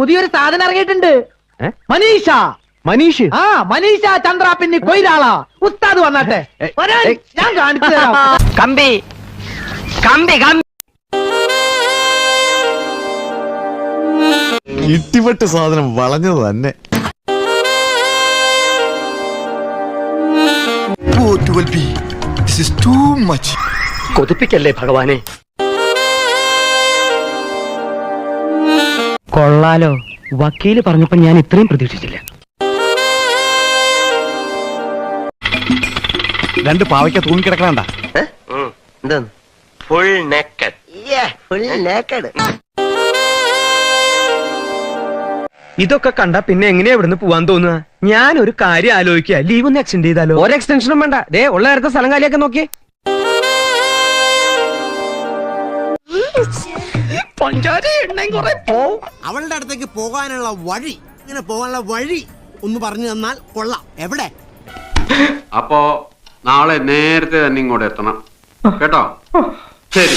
പുതിയൊരു സാധനം ഇറങ്ങിയിട്ടുണ്ട്. മനീഷ. മനീഷ്? ആ, മനീഷ ചന്ദ്ര പിന്നെ കൊയിലാള. ഉസ്താദ് വന്നാട്ടെ, ഞാൻ കാണിച്ചു തരാം. കമ്പി കമ്പി കമ്പി. ഇട്ടിപ്പെട്ട് സാധനം വളഞ്ഞത് തന്നെ. കൊതിപ്പിക്കല്ലേ ഭഗവാനെ. കൊള്ളാലോ, വക്കീല് പറഞ്ഞപ്പോ ഞാൻ ഇത്രയും പ്രതീക്ഷിച്ചില്ല. രണ്ട് പാവയ്ക്ക തൂങ്ങിക്കിടക്കണണ്ട. Full naked. Full naked. ഇതൊക്കെ കണ്ട പിന്നെ എങ്ങനെയാ ഇവിടുന്ന് പോവാൻ തോന്നുക? ഞാൻ ഒരു കാര്യം ആലോചിക്കുക, ലീവ് ഒന്ന് എക്സ്റ്റെൻഡ് ചെയ്താലോ? ഒരു എക്സ്റ്റൻഷനും വേണ്ട, ദേ ഉള്ള നേരത്തെ സ്ഥലം കാലിയൊക്കെ നോക്കി. അവളുടെ അടുത്തേക്ക് പോകാനുള്ള വഴി, ഇങ്ങനെ പോകാനുള്ള വഴി ഒന്ന് പറഞ്ഞു തന്നാൽ കൊള്ളാം. എവിടെ? അപ്പോ നാളെ നേരത്തെ തന്നെ ഇങ്ങോട്ട് എത്തണം കേട്ടോ. ശരി.